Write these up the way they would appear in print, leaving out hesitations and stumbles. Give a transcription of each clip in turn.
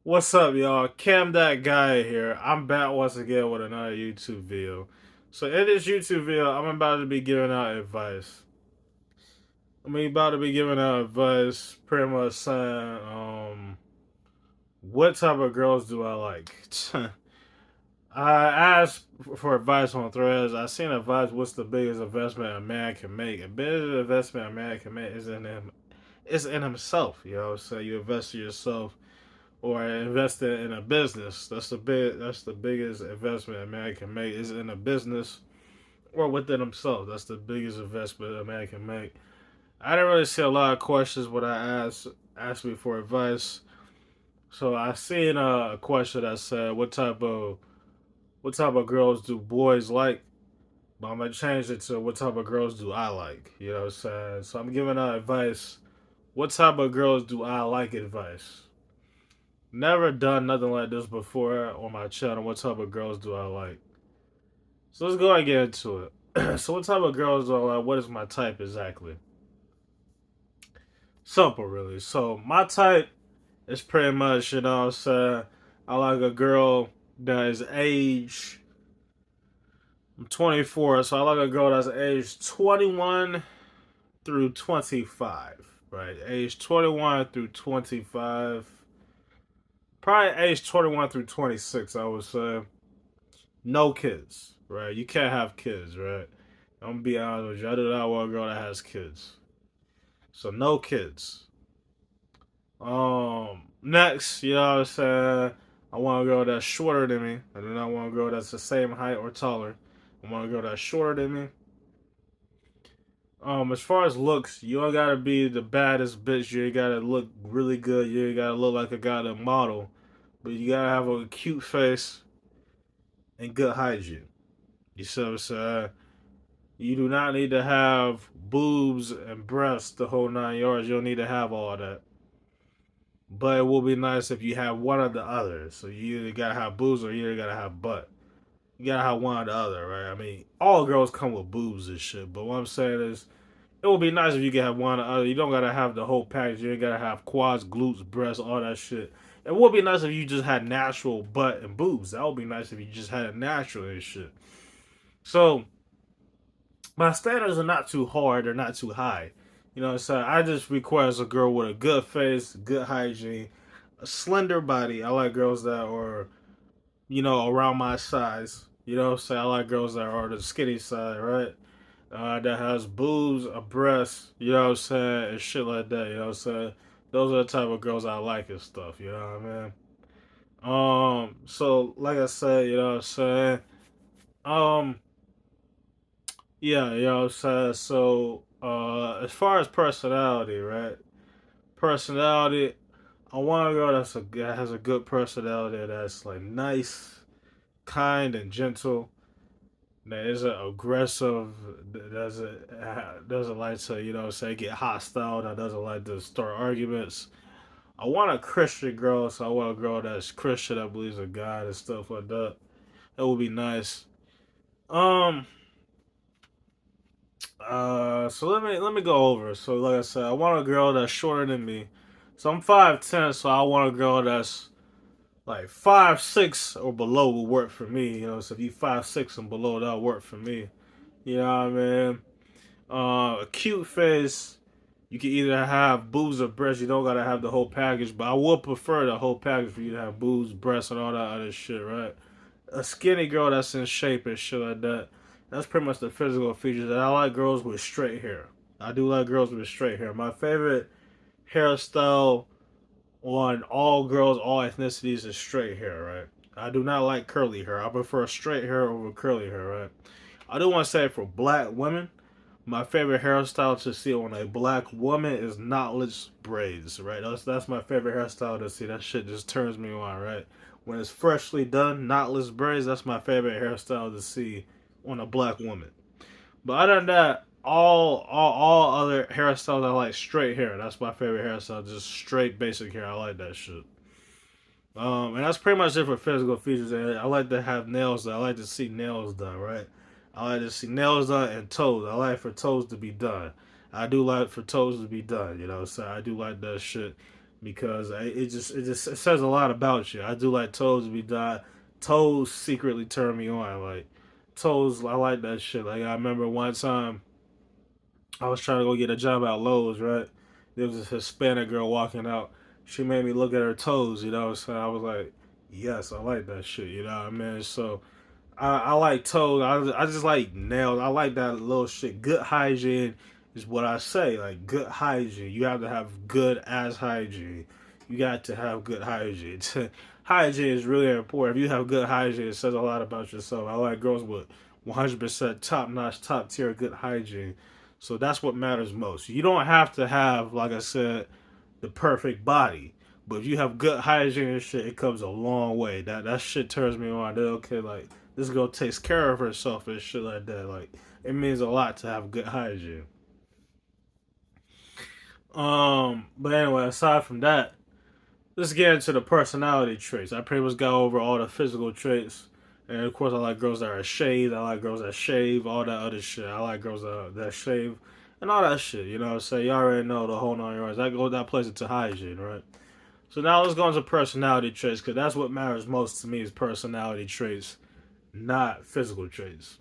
What's up, y'all? Cam that guy here. I'm back once again with another YouTube video. So in this YouTube video, I'm about to be giving out advice. Pretty much saying, what type of girls do I like? I asked for advice on Threads. I seen advice. What's the biggest investment a man can make? A biggest investment a man can make is in him. It's in himself. So you invest in yourself or investing in a business. That's the biggest investment a man can make is in a business or within himself. That's the biggest investment a man can make. I didn't really see a lot of questions when I asked me for advice. So I seen a question that said, what type of girls do boys like?" But I'm gonna change it to, "What type of girls do I like?" You know what I'm saying? So I'm giving out advice. What type of girls do I like advice? Never done nothing like this before on my channel. What type of girls do I like? So let's go and get into it. So what type of girls do I like? What is my type exactly? Simple, really. So my type is pretty much, what I'm saying, I like a girl that is age. I'm 24, so I like a girl that's age 21 through 25. Right, age 21 through 25. Probably age 21 through 26, I would say. No kids, right? You can't have kids, right? I'm gonna be honest with you. I do not want a girl that has kids. So no kids. Next, you know what I'm saying? I want a girl that's shorter than me. I do not want a girl that's the same height or taller. I want a girl that's shorter than me. As far as looks, you don't gotta be the baddest bitch. You ain't gotta look really good. You ain't gotta look like a goddamn model. But you gotta have a cute face and good hygiene. You see what I'm saying? You do not need to have boobs and breasts the whole 9 yards. You don't need to have all that. But it will be nice if you have one or the other. So you either gotta have boobs or you either gotta have butt. You gotta have one or the other, right? I mean, all girls come with boobs and shit. But what I'm saying is, it would be nice if you could have one or the other. You don't gotta have the whole package. You ain't gotta have quads, glutes, breasts, all that shit. It would be nice if you just had natural butt and boobs. That would be nice if you just had it natural and shit. So my standards are not too hard or not too high. You know what I'm saying? I just request a girl with a good face, good hygiene, a slender body. I like girls that are, around my size. You know what I'm saying? I like girls that are the skinny side, right? That has boobs, a breast, you know what I'm saying, and shit like that, you know what I'm saying? Those are the type of girls I like and stuff, you know what I mean? So like I said, you know what I'm saying? Um, Yeah, you know what I'm saying? So, as far as personality, right? Personality, I want a girl that has a good personality, that's like nice, kind, and gentle. That isn't aggressive. Doesn't like to, say, get hostile. That doesn't like to start arguments. I want a Christian girl, so I want a girl that's Christian, that believes in God and stuff like that. That would be nice. Um, so let me go over. So like I said, I want a girl that's shorter than me. So I'm 5'10", so I want a girl that's like 5'6" or below will work for me. So if you 5'6" and below, that'll work for me. You know what I mean? A cute face. You can either have boobs or breasts. You don't gotta have the whole package, but I would prefer the whole package for you to have boobs, breasts, and all that other shit, right? A skinny girl that's in shape and shit like that. That's pretty much the physical features. And I like girls with straight hair. I do like girls with straight hair. My favorite hairstyle on all girls, all ethnicities is straight hair, right? I do not like curly hair. I prefer straight hair over curly hair, right? I do want to say for black women, my favorite hairstyle to see on a black woman is knotless braids, right? That's my favorite hairstyle to see. That shit just turns me on, right? When it's freshly done, knotless braids, that's my favorite hairstyle to see on a black woman. But other than that, all other hairstyles I like straight hair. That's my favorite hairstyle, just straight basic hair. I like that shit. And that's pretty much it for physical features. And I like to have nails done. I like to see nails done, right? I like to see nails done and toes. I like for toes to be done. I do like for toes to be done, so I do like that shit. because it says a lot about you. I do like toes to be done. Toes secretly turn me on. Like toes, I like that shit. Like I remember one time I was trying to go get a job at Lowe's, right? There was this Hispanic girl walking out. She made me look at her toes, you know. So I was like, yes, I like that shit, you know what I mean? So I like toes. I just like nails. I like that little shit. Good hygiene is what I say. Like good hygiene. You have to have good ass hygiene. You got to have good hygiene. Hygiene is really important. If you have good hygiene, it says a lot about yourself. I like girls with 100% top notch, top tier good hygiene. So that's what matters most. You don't have to have, like I said, the perfect body. But if you have good hygiene and shit, it comes a long way. That shit turns me on. They're okay, like this girl takes care of herself and shit like that. Like it means a lot to have good hygiene. But anyway, aside from that, let's get into the personality traits. I pretty much got over all the physical traits. And of course, I like girls that are shaved. I like girls that shave. All that other shit. I like girls that shave, and all that shit. You know what I'm saying? You already know the whole 9 yards. That plays into hygiene, right? So now let's go into personality traits because that's what matters most to me is personality traits, not physical traits.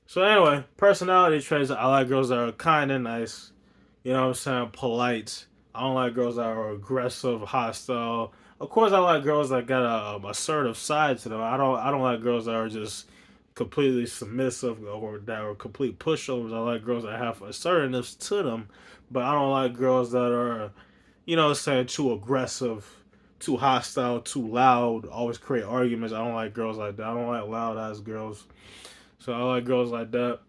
So anyway, personality traits. I like girls that are kind and nice. You know what I'm saying? Polite. I don't like girls that are aggressive, hostile. Of course, I like girls that got a assertive side to them. I don't like girls that are just completely submissive or that are complete pushovers. I like girls that have assertiveness to them, but I don't like girls that are, you know, saying too aggressive, too hostile, too loud, always create arguments. I don't like girls like that. I don't like loud ass girls. So I like girls like that.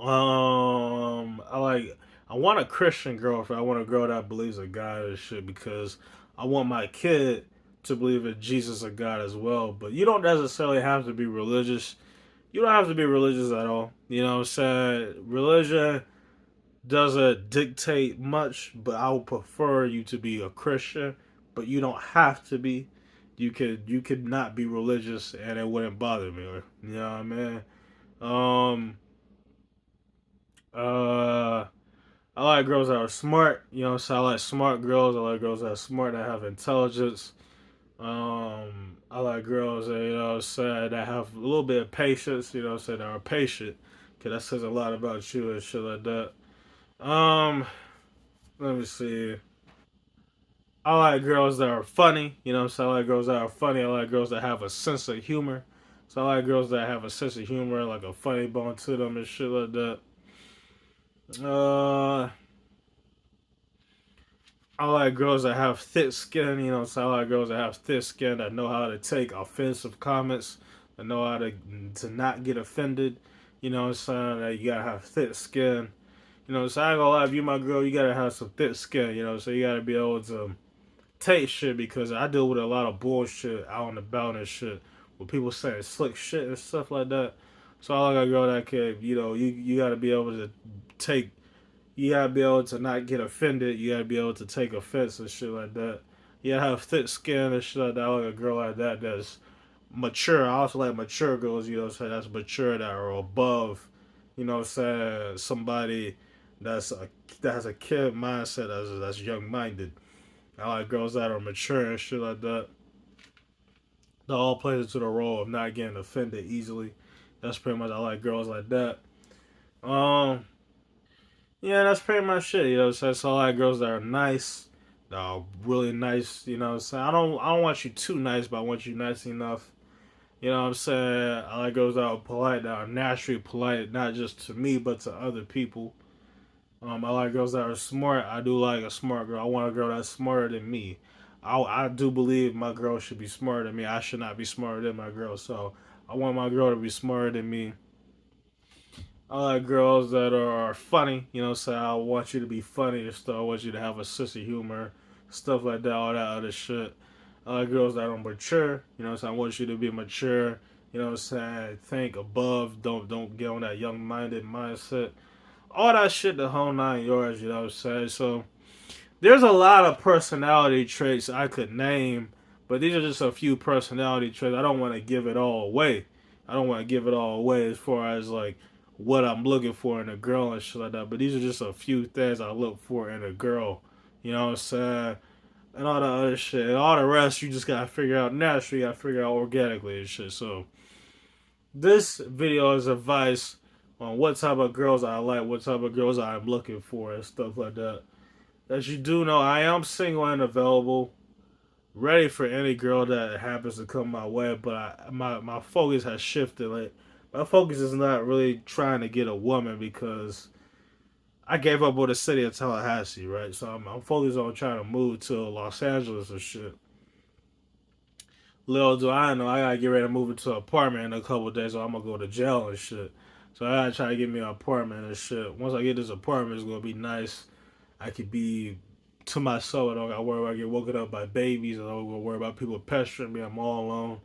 I like. I want a Christian girlfriend. I want a girl that believes in God and shit because I want my kid to believe in Jesus and God as well. But you don't necessarily have to be religious. You don't have to be religious at all. You know what I'm saying? Religion doesn't dictate much, but I would prefer you to be a Christian. But you don't have to be. You could not be religious and it wouldn't bother me. You know what I mean? Um. Uh. I like girls that are smart. You know, so I like smart girls. I like girls that are smart that have intelligence. I like girls that that have a little bit of patience. You know, say that are patient, cause that says a lot about you and shit like that. Um, Let me see. I like girls that are funny. You know, so I like girls that are funny. I like girls that have a sense of humor. So I like girls that have a sense of humor, like a funny bone to them and shit like that. Uh, I like girls that have thick skin, you know. So I like girls that have thick skin that know how to take offensive comments, that know how to not get offended. You know what I'm saying? That you gotta have thick skin. You know, so I ain't gonna lie, if you my girl, you gotta have some thick skin. You know, so you gotta be able to take shit because I deal with a lot of bullshit out and about and shit with people saying slick shit and stuff like that. So I like a girl that can, you gotta be able to take you gotta be able to not get offended. You gotta be able to take offense and shit like that. You gotta have thick skin and shit like that. I like a girl like that that's mature. I also like mature girls, you know what I'm saying, that's mature, that are above, you know what I'm saying, somebody that has a kid mindset, that's young minded. I like girls that are mature and shit like that. That all plays into the role of not getting offended easily. That's pretty much I like girls like that. Um Yeah, that's pretty much it. You know, so it's all like girls that are nice, that are really nice. You know, what I'm saying I don't want you too nice, but I want you nice enough. You know what I'm saying? I like girls that are polite, that are naturally polite, not just to me but to other people. I like girls that are smart. I do like a smart girl. I want a girl that's smarter than me. I do believe my girl should be smarter than me. I should not be smarter than my girl. So I want my girl to be smarter than me. I like girls that are funny, you know, so I want you to be funny and stuff. I want you to have a sense of humor, stuff like that, all that other shit. I like girls that are mature, you know, so I want you to be mature, you know what I'm saying? Think above, don't get on that young minded mindset. All that shit, the whole 9 yards, you know what I'm saying? So there's a lot of personality traits I could name, but these are just a few personality traits. I don't want to give it all away. I don't want to give it all away as far as like what I'm looking for in a girl and shit like that. But these are just a few things I look for in a girl. You know what I'm saying? And all the other shit. And all the rest you just gotta figure out naturally, you gotta figure out organically and shit. So this video is advice on what type of girls I like, what type of girls I'm looking for, and stuff like that. As you do know, I am single and available, ready for any girl that happens to come my way. But my focus has shifted. Like my focus is not really trying to get a woman because I gave up on the city of Tallahassee, right? So I'm focused on trying to move to Los Angeles and shit. Little do I know, I gotta get ready to move into an apartment in a couple of days, or I'm gonna go to jail and shit. So I gotta try to get me an apartment and shit. Once I get this apartment, it's gonna be nice. I could be to myself. I don't gotta worry about getting woken up by babies. I don't gotta worry about people pestering me. I'm all alone.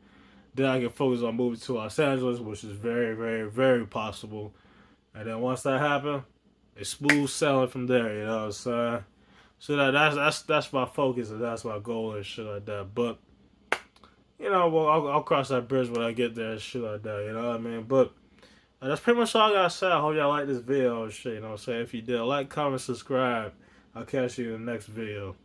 Then I can focus on moving to Los Angeles, which is very, very, very possible. And then once that happens, it's smooth sailing from there. You know what I'm saying? So that's my focus and that's my goal and shit like that. But you know, well, I'll cross that bridge when I get there and shit like that. You know what I mean? But that's pretty much all I gotta say. I hope y'all like this video and shit. You know what I'm saying? If you did, like, comment, subscribe. I'll catch you in the next video.